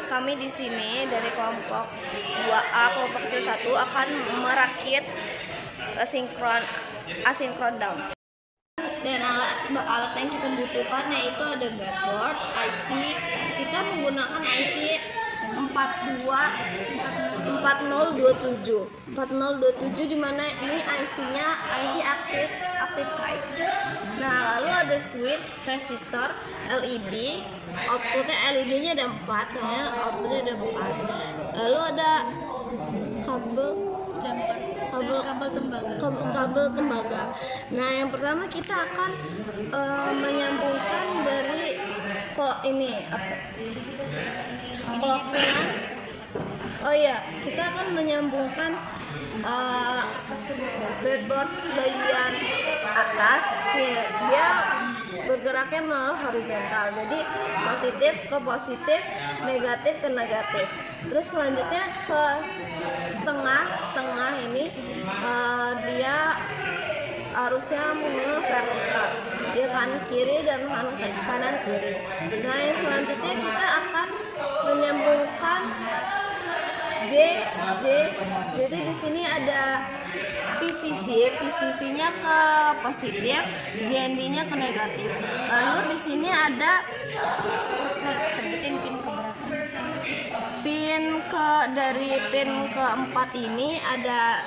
kami di sini dari kelompok 2A, kelompok kecil 1 akan merakit asinkron down. Dan alat yang kita butuhkan yaitu ada breadboard, IC. Kita menggunakan IC 4027 di mana ini IC-nya IC aktif high. Nah, lalu ada switch resistor LED, outputnya LED-nya ada 4, outputnya ada 4. Lalu ada kabel tembaga. Nah, yang pertama kita akan menyambungkan dari kita akan menyambungkan breadboard bagian atas, dia bergeraknya melalui horizontal, jadi positif ke positif, negatif ke negatif. Terus selanjutnya ke tengah ini dia arusnya menurun vertikal, dia kanan kiri dan kanan kiri. Nah, yang selanjutnya kita akan menyambungkan jadi di sini ada VCC-nya ke positif, JND-nya ke negatif. Lalu di sini ada dari pin keempat ini ada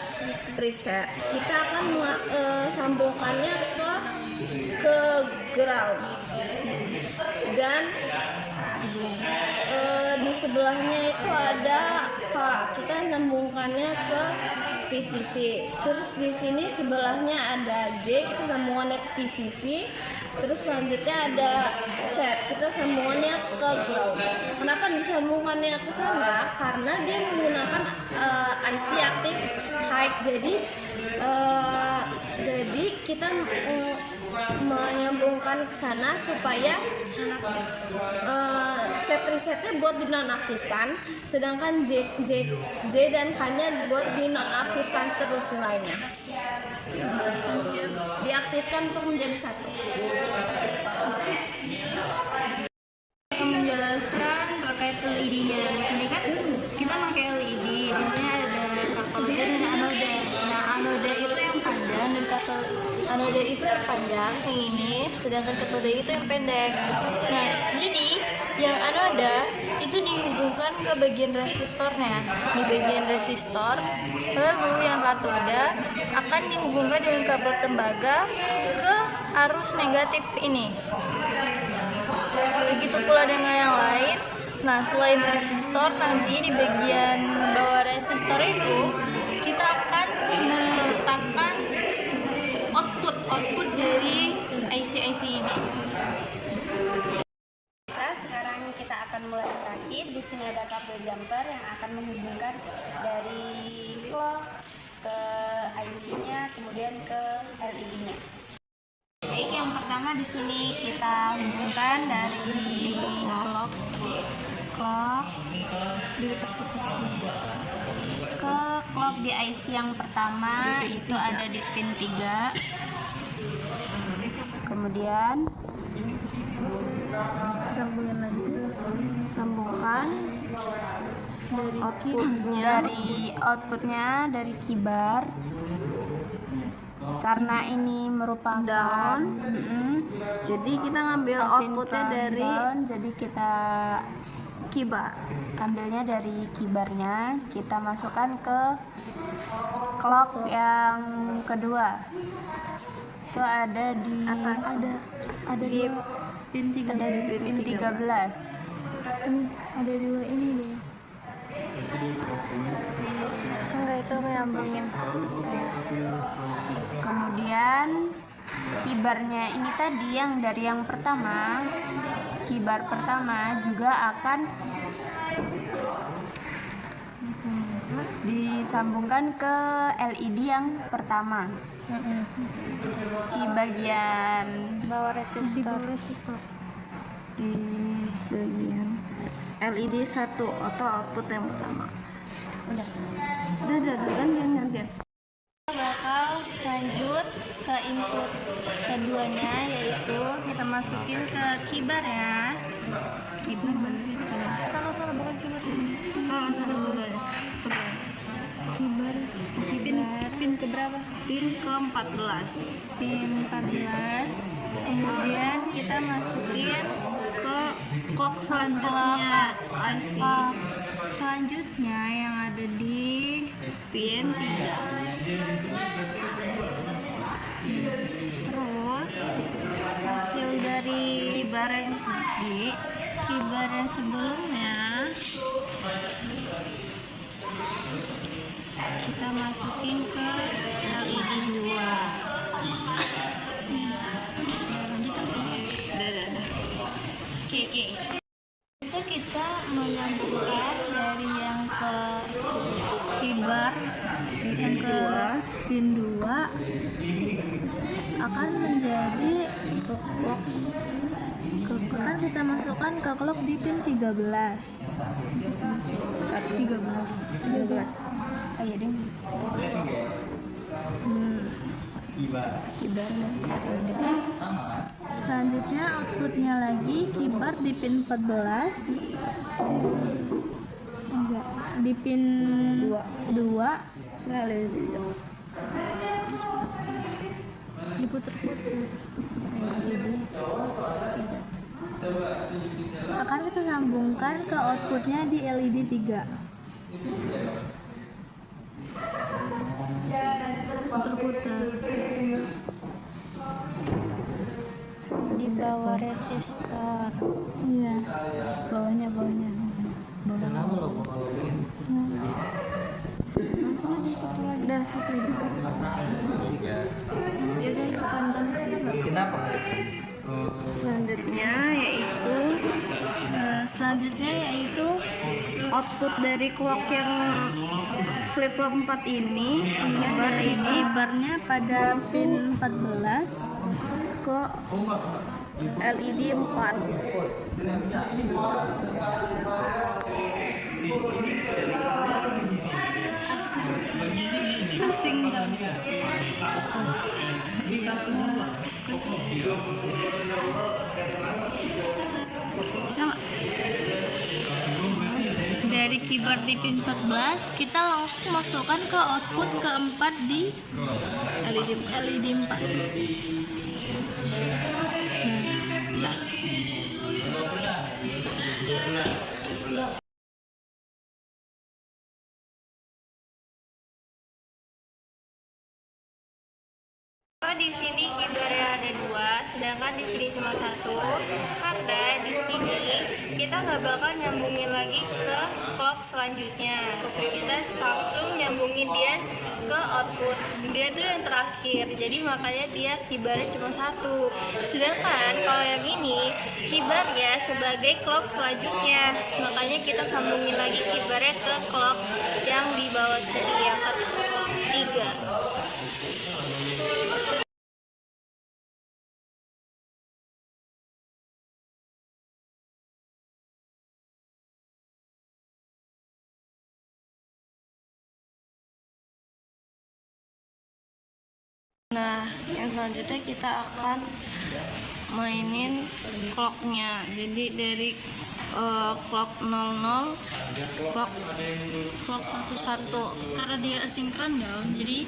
preset. Kita akan sambungkannya ke ground, dan di sebelahnya itu ada kita sambungkannya ke VCC. Terus di sini sebelahnya ada J, kita sambungannya ke VCC. Terus selanjutnya ada set, kita sambungannya ke ground. Kenapa disambungkannya ke sana? Karena dia menggunakan IC aktif high. Jadi kita menyambungkan ke sana supaya set resetnya buat dinonaktifkan, sedangkan J dan K-nya buat dinonaktifkan terus nilainya. Diaktifkan untuk menjadi satu. Menjelaskan terkait LED-nya. Di sini kan kita pakai LED. Di sini ada katode dan anode. Nah, anode itu yang panjang dan anode itu yang panjang, yang ini, sedangkan katode itu yang pendek. Nah, jadi yang anode itu dihubungkan ke bagian resistornya, di bagian resistor. Lalu yang katode akan dihubungkan dengan kabel tembaga ke arus negatif ini. Begitu pula dengan yang lain. Nah, selain resistor, nanti di bagian bawah resistor itu kita akan meletakkan output dari IC ini. Sekarang kita akan mulai merakit. Di sini ada kabel jumper yang akan menghubungkan dari clock ke IC-nya, kemudian ke LED-nya. Baik, yang pertama di sini kita hubungkan dari clock ke clock di IC yang pertama, itu ada di pin 3. Kemudian Sambungkan dari outputnya dari kibar, karena ini merupakan down. Jadi kita ngambil outputnya dari down, jadi kita kibar. ambilnya dari kibarnya, kita masukkan ke clock yang kedua. Itu ada di atas, ada di pin 13. Ada dua ini deh. Enggak, itu menyambungin. Kemudian kibarnya ini tadi yang dari yang pertama, kibar pertama juga akan disambungkan ke LED yang pertama. Di bagian Bawah resistor. Di bagian LED 1 atau output yang pertama. Udah gantian. kita bakal lanjut ke input keduanya, yaitu kita masukin ke kibar ya. Kibar mana sih? Salah bukan kibar. pin 14. Kemudian kita masukin ke clock selanjutnya. Clock selanjutnya yang ada di pin 3. Terus yang dari kibar yang sebelumnya kita masukin ke LED 2. Oke. Itu kita menyambungkan dari yang ke kibar yang ke pin 2 akan menjadi clock. Akan kita masukkan ke clock di pin 13. Ayo deh. Kibar masuk ke selanjutnya outputnya lagi kibar di pin 14. Enggak, di pin 2 diputer-puter. Akan kita sambungkan ke outputnya di LED 3. Puter-puter di bawah resistor. Iya, bawahnya langsung aja satu lagi. Udah satu lagi. Udah itu panjang. Selanjutnya yaitu output dari clock yang flip flop 4 ini, kibarnya pada pin 14 ke LED 4. Asing dong. Sama. Dari kibar di pin 14 kita langsung masukkan ke output keempat di LED 4. Di sini kibarnya ada 2, sedangkan di sini cuma 1. Karena di sini kita nggak bakal nyambungin lagi ke clock selanjutnya. Kita langsung nyambungin dia ke output. Dia tuh yang terakhir. Jadi makanya dia kibarnya cuma 1. Sedangkan kalau yang ini kibarnya sebagai clock selanjutnya. Makanya kita sambungin lagi kibarnya ke clock yang di bawah sini yang ketiga. Nah, yang selanjutnya kita akan mainin clocknya. Jadi dari clock 00, clock 11. Karena dia asinkron dong, jadi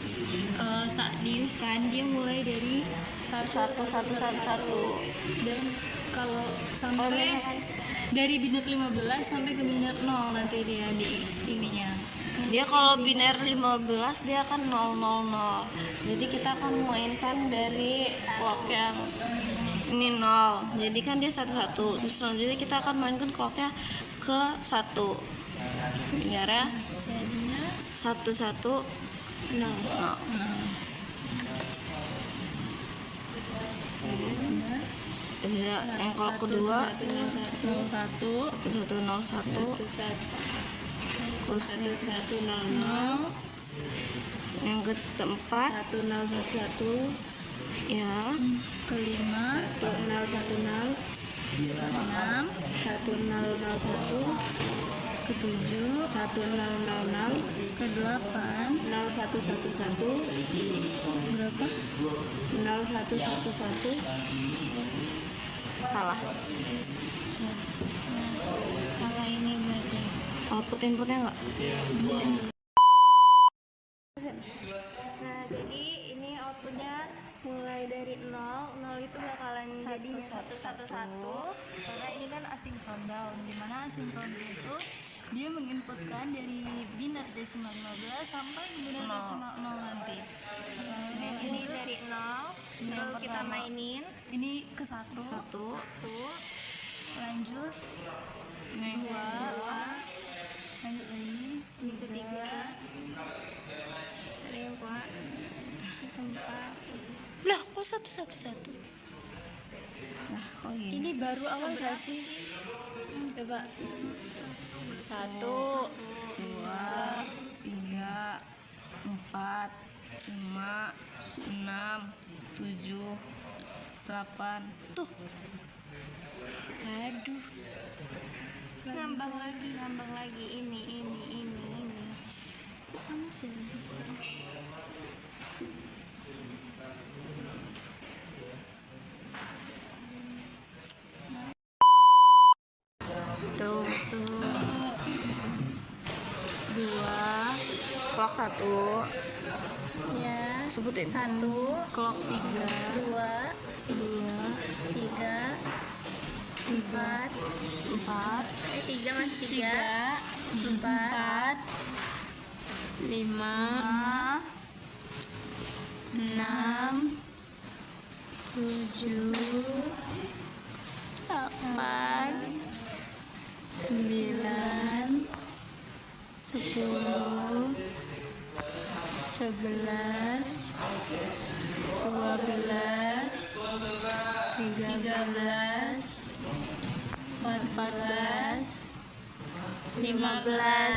saat diukan dia mulai dari 1111. Dan kalau sampai dari biner 15 sampai ke biner 0 nanti dia di ininya. Dia kalau biner 15 dia akan 000. Jadi kita akan mainkan dari clock yang ini 0. Jadi kan dia 11. Terus selanjutnya kita akan mainkan clocknya ke 1. Binernya 11 0. Yang clock kedua 1101. Terus 1100. Yang keempat 1011. Ya. Kelima 1010. 6 1001. Ketujuh 1000. Kedelapan 0111. Berapa? 0111. Salah ini berarti output inputnya enggak? Nah, jadi ini outputnya tadi satu-satu karena ini kan asinkron down, dimana asinkron itu dia menginputkan dari biner desimal 15 sampai biner desimal 0 nanti. Ini dari 0 lalu kita mainin Ini ke satu, lanjut dua, lanjut lagi ini ketiga, ini empat, keempat. Lah, kok satu? Nah, kok gini? Ini baru awal gak sih? Coba 1, 1, 2, 3, 4, 5, 6, 7, 8. Tuh, aduh, ngambang lagi. Ini. Mana sih? Tuh. 2, clock 1. ya, Sebutin. 1, clock 3, 2, 3, 4, 3 masih 3, 4, 5, 6, 7, 8, 9, 10, 11, 12, 13, 14, 15.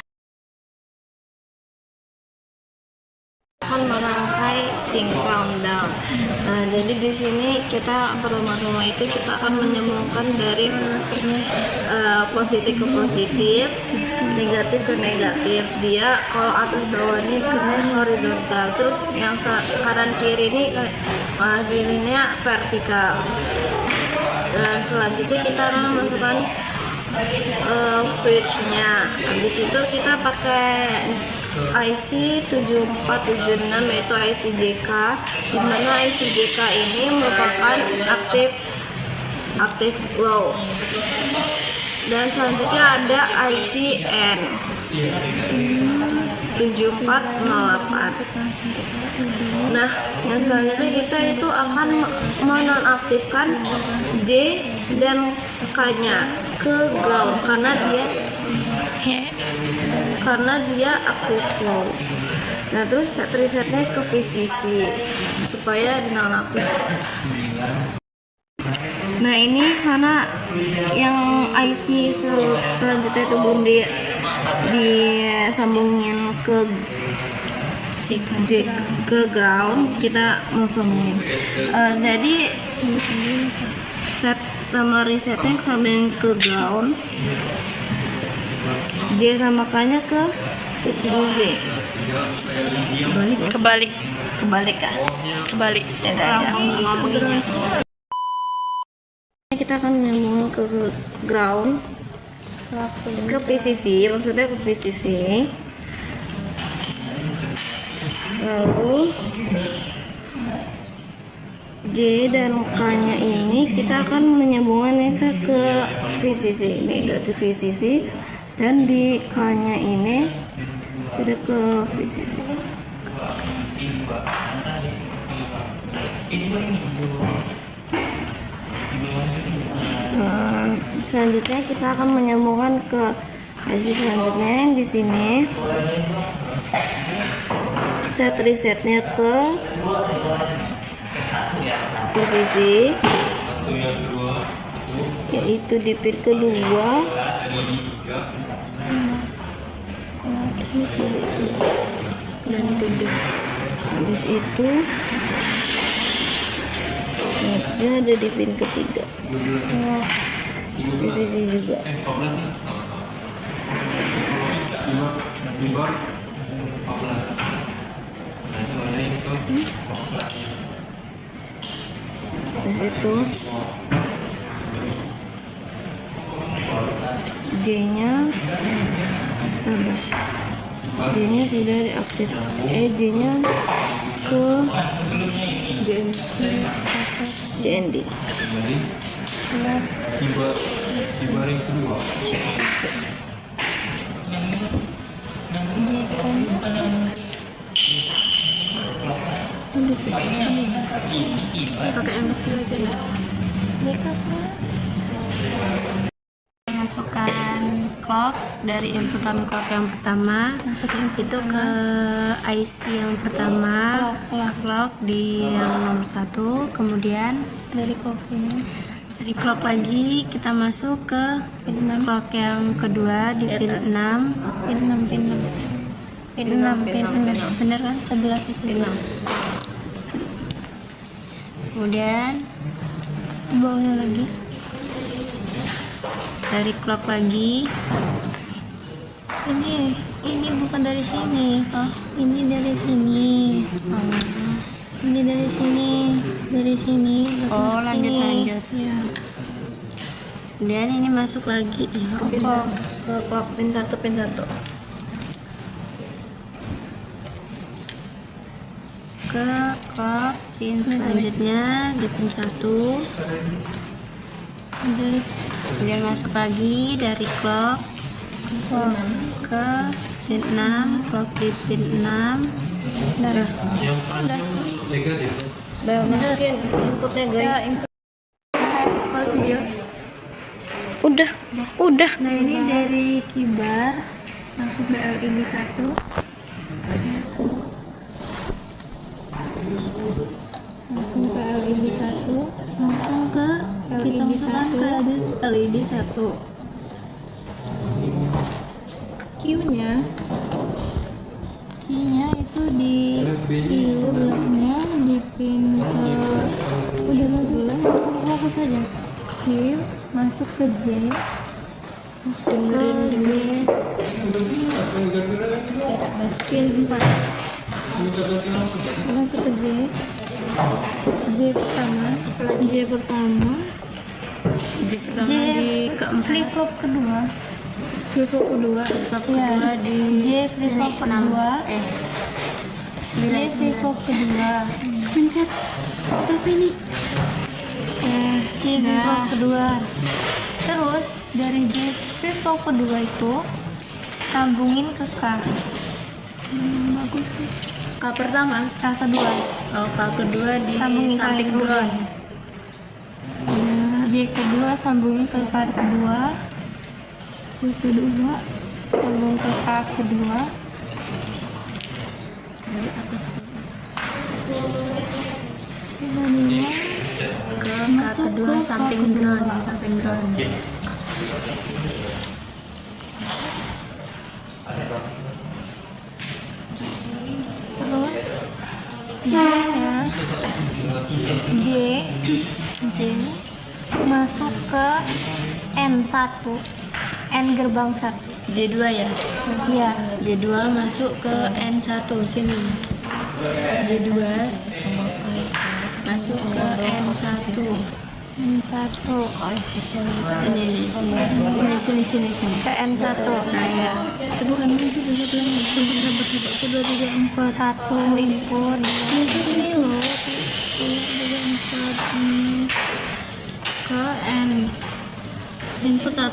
akan merangkai sinkron down. Nah, jadi di sini kita pertama-tama itu kita akan menyambungkan dari positif ke positif, negatif ke negatif. Dia kalau atas bawah ini horizontal, terus yang kanan kiri ini kirinya vertikal. Dan selanjutnya kita akan masukkan switchnya. Habis itu kita pakai IC 7476 yaitu IC JK, di mana IC JK ini merupakan aktif low. Dan selanjutnya ada IC N 7408. Nah, yang selanjutnya kita itu akan menonaktifkan J dan K-nya ke ground karena dia aktif low. Nah, terus set resetnya ke VCC supaya dinonaktif. Nah, ini karena yang IC selanjutnya itu belum disambungin ke ke ground, kita musungin. Jadi set sama resetnya sambil ke ground, J sama K-nya ke VCC. Kebalik kah? Kebalik. Ya, ngomonginnya. Kita akan nyambung ke ground, ke VCC, maksudnya ke VCC. Lalu J dan K-nya ini kita akan menyambungkannya ke VCC. Ini udah ke VCC, dan di K-nya ini sudah ke VCC. Selanjutnya kita akan menyambungkan ke IC selanjutnya yang di sini. Set resetnya ke VCC, yaitu di pin kedua. Dan tiga. Habis itu selanjutnya ada di pin ketiga. VCC juga. Di situ J-nya sabar. J-nya sudah diaktif. J-nya ke JND. Pakai yang kecil aja ya. Masukkan clock dari inputan clock yang pertama itu ke IC yang pertama, clock di yang nomor 1, kemudian dari clock lagi kita masuk ke clock yang kedua di pin 6, pin 6 bener kan, sebelah VCC. Kemudian bawahnya lagi dari clock lagi, ini bukan dari sini, ini dari sini, ini dari sini, lanjut ya. Kemudian ini masuk lagi ke clock pin 1 ke clock pin selanjutnya di pin 1, kemudian masuk lagi dari clock ke pin 6, clock di pin 6. Udah masukin inputnya guys. Udah. Nah ini dari kibar langsung ke LED 1. Kita masukkan ke LED 1. Q-nya itu di sebelahnya di pin ke udah masuk, fokus saja. Q masuk ke J, masuk ke pin 4, masuk ke J pertama di keempat, flip flop kedua di J flip flop kedua, J flip flop kedua, pencet stop ini, J flip flop kedua. Terus dari J flip flop kedua itu sambungin ke K. Bagus sih. K pertama, K kedua. K kedua di samping ground. J kedua sambungin ke K kedua. J kedua sambung ke K kedua. Dari atas. Kemudian ke K kedua samping ground. Terus J masuk ke N1, N gerbang 1. J2 ya? Iya. J2 masuk ke N1 sini. J2 masuk ke N1. Sini ke N1. Nah ya, itu bukan masuk ke satu lagi. Kedua 3 4 1 input. Ini loh. 3 4 ke N input 1.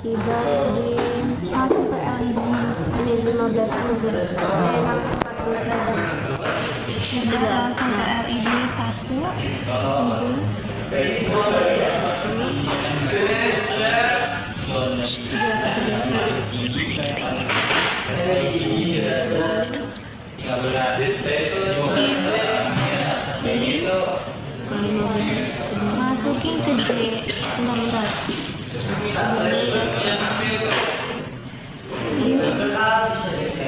Kibar di masuk ke LED ini 15 14 langsung ke LED 1 masukin ke J 16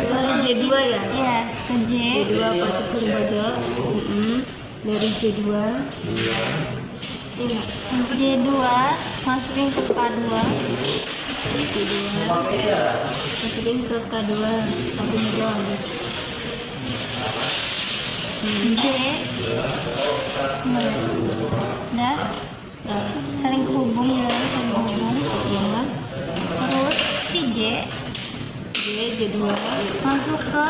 ke J2 ya? Iya, ke J2 pacet baja. Dari J2 J2 masukin ke K2. Masukin ke K2 samping ground. J udah saling kehubung ya, kedua, masuk ke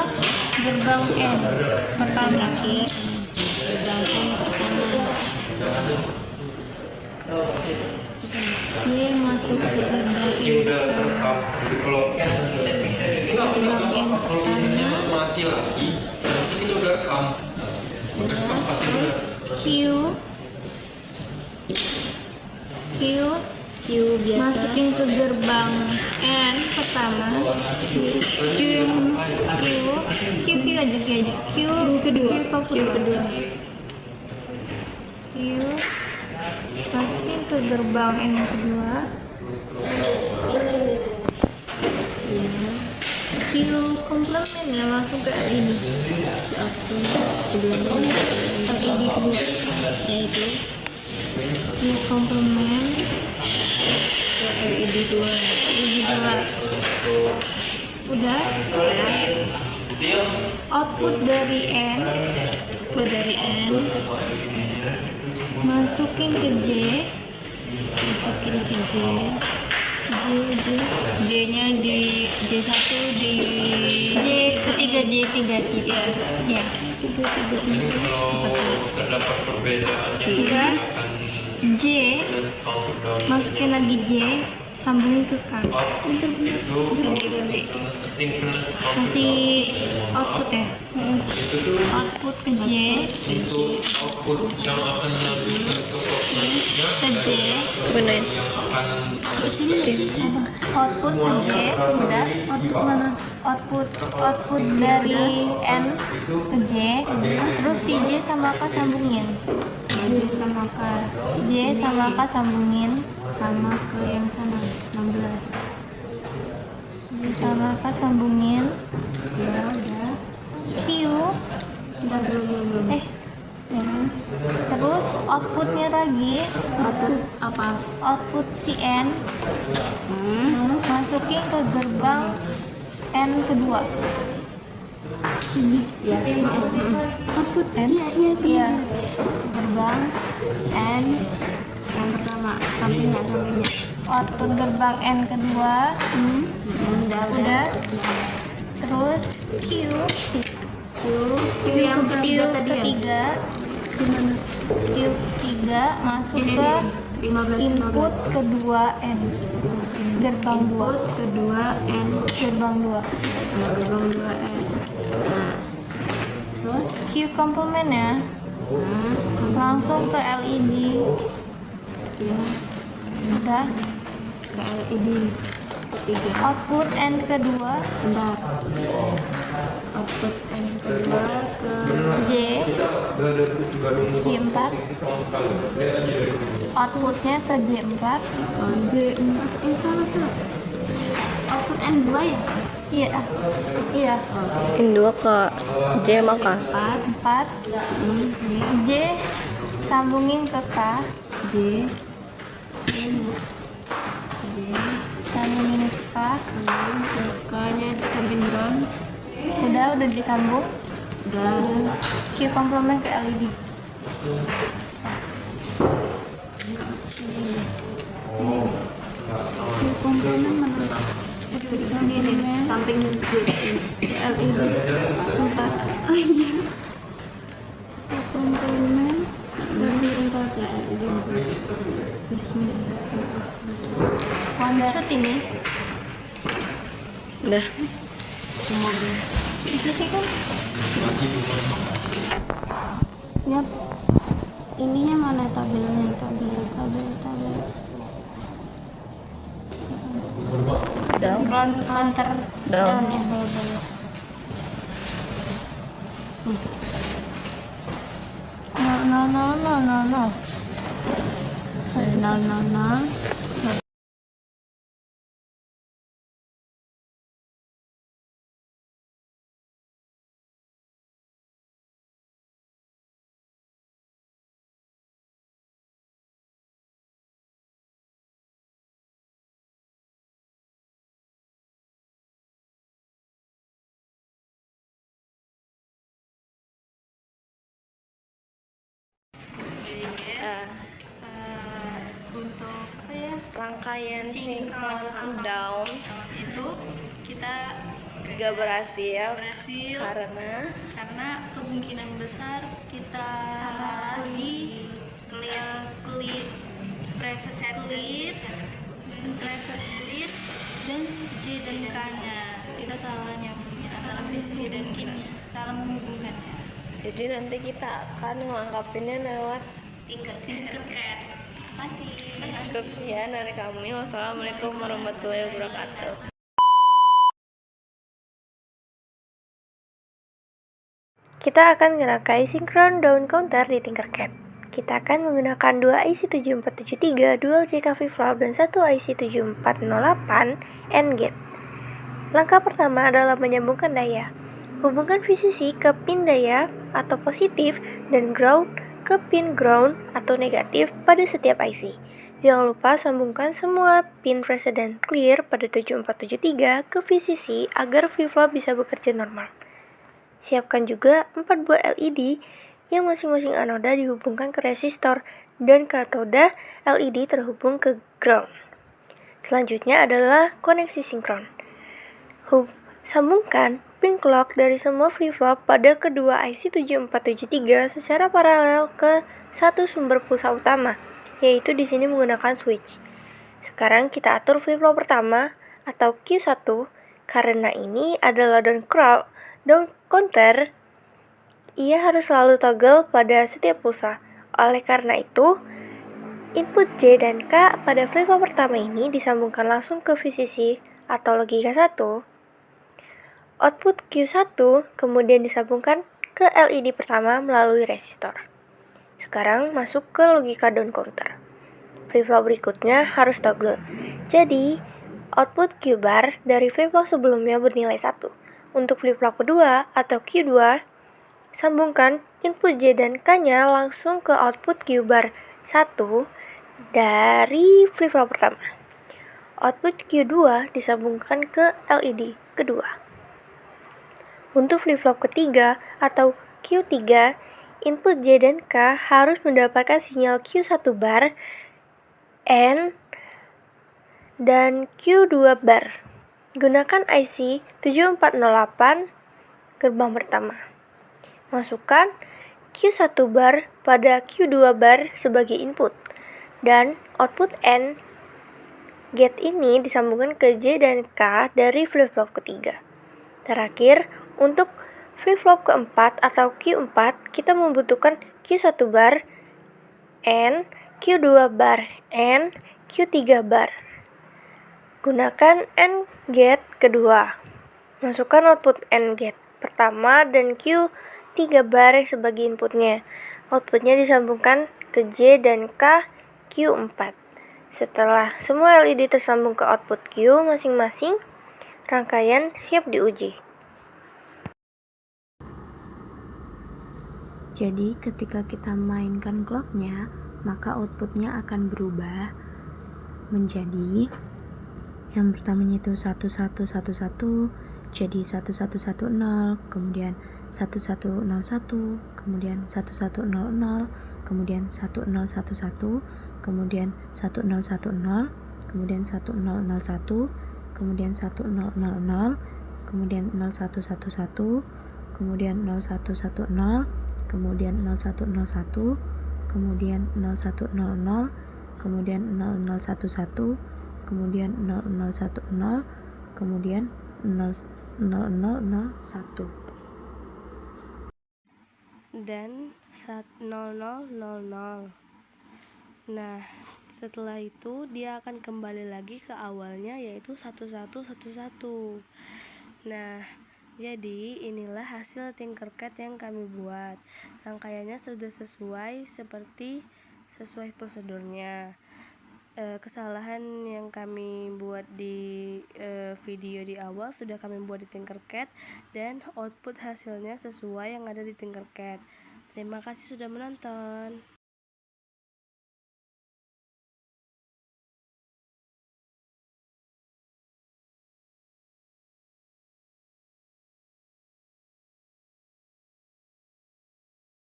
gerbang N pertama. Gerbang N pertama. J masuk ke gerbang N pertama. Gerbang N pertama. Terus Q biasa. Masukin ke gerbang N pertama. Q aja. Q kedua. Q masukin ke gerbang N yang kedua. Q komplement ya, masuk ke ini. Langsung sebelumnya LED kedua, yaitu Q komplement LED 2. Udah. Output dari N masukin ke J. J nya di J1 di J ketiga ya. Terdapat perbedaan Udah. J masukin lagi J, sambungin ke K. Kasih output ya. Output ke J, output yang akan dilanjutkan ke ke J. Bener. Output ke J, udah. Output mana? Output dari N ke J. Terus si J sama K sambungin. J sama K sambungin sama ke yang sana 16. J sama K sambungin. Ya udah. Q belum. Ya. Terus outputnya lagi. Output apa? Output si N. Masukin ke gerbang N kedua. Output N? Iya. Gerbang N yang pertama, sampingnya. Output gerbang N kedua. Udah. Terus Q yang ketiga. Q ketiga masuk ke input kedua N. Gerbang 2 kedua N. Gerbang 2 N. Terus Q komplement ya. Langsung ke LED. Udah. Ke LED ketiga. Output N kedua. Output N kedua ke J. J4. Outputnya ke J4. Salah. Output N2 ya? Iya. N2 ke J maka 4. J sambungin ke K. Sambungin ke K. K-nya disambung ground. Udah disambung. Q komplement ke LED. Q komplement mana? Ini samping LED 4. Oh iya. Komplement dari 4 ya. Bismillah. One shot ini. udah. Semoga diselesaikan. Yap. Ininya mana tabelnya? Tabel. Down. Counter Down. ya, bawah. No. Sorry, no. Untuk apa ya? Rangkaian sinkron down Itu kita gak berhasil berhasil karena kemungkinan besar kita salah di preset clear dan J dan K nya kita salah nyambungnya antara visi dan kimia, salah menghubungkannya. Jadi nanti kita akan melengkapinya lewat Tinkercad. Masih. cukup sekian dari kami. Wassalamualaikum warahmatullahi wabarakatuh. Kita akan menggunakan sinkron down counter di Tinkercad. Kita akan menggunakan 2 IC7473 dual JK flip-flop dan 1 IC7408 AND gate. Langkah pertama adalah menyambungkan daya. Hubungkan VCC ke pin daya atau positif dan ground ke pin ground atau negatif pada setiap IC. Jangan lupa sambungkan semua pin preset dan clear pada 7473 ke VCC agar flip-flop bisa bekerja normal. Siapkan juga 4 buah LED yang masing-masing anoda dihubungkan ke resistor dan katoda LED terhubung ke ground. Selanjutnya adalah koneksi sinkron. Sambungkan pin clock dari semua flip-flop pada kedua IC 7473 secara paralel ke satu sumber pulsa utama, yaitu di sini menggunakan switch. Sekarang kita atur flip-flop pertama atau Q1 karena ini adalah down counter, ia harus selalu toggle pada setiap pulsa. Oleh karena itu, input J dan K pada flip-flop pertama ini disambungkan langsung ke VCC atau logika 1. Output Q1 kemudian disambungkan ke LED pertama melalui resistor. Sekarang masuk ke logika down counter. Flip-flop berikutnya harus toggle. Jadi, output Q bar dari flip-flop sebelumnya bernilai 1. Untuk flip-flop kedua atau Q2, sambungkan input J dan K-nya langsung ke output Q bar 1 dari flip-flop pertama. Output Q2 disambungkan ke LED kedua. Untuk flip-flop ketiga atau Q3, input J dan K harus mendapatkan sinyal Q1 bar, N, dan Q2 bar. Gunakan IC 7408 gerbang pertama. Masukkan Q1 bar pada Q2 bar sebagai input, dan output N gate ini disambungkan ke J dan K dari flip-flop ketiga. Terakhir, untuk flip-flop keempat atau Q4, kita membutuhkan Q1 bar, N, Q2 bar, N, Q3 bar. Gunakan AND gate kedua. Masukkan output AND gate pertama dan Q3 bar sebagai inputnya. Outputnya disambungkan ke J dan K Q4. Setelah semua LED tersambung ke output Q masing-masing, rangkaian siap diuji. Jadi ketika kita mainkan clocknya, maka outputnya akan berubah menjadi yang pertamanya itu 1111 jadi 1110, kemudian 1101, kemudian 1100, kemudian 1011, kemudian 1010, kemudian 1001, kemudian 1000, kemudian 0111, kemudian 0110, kemudian 0101, kemudian 0100, kemudian 0011, kemudian 0010, kemudian 0001 dan 0000. Nah, setelah itu dia akan kembali lagi ke awalnya yaitu 1111. Nah, jadi inilah hasil Tinkercad yang kami buat. Rangkaiannya sudah sesuai prosedurnya. Kesalahan yang kami buat di video di awal sudah kami buat di Tinkercad dan output hasilnya sesuai yang ada di Tinkercad. Terima kasih sudah menonton.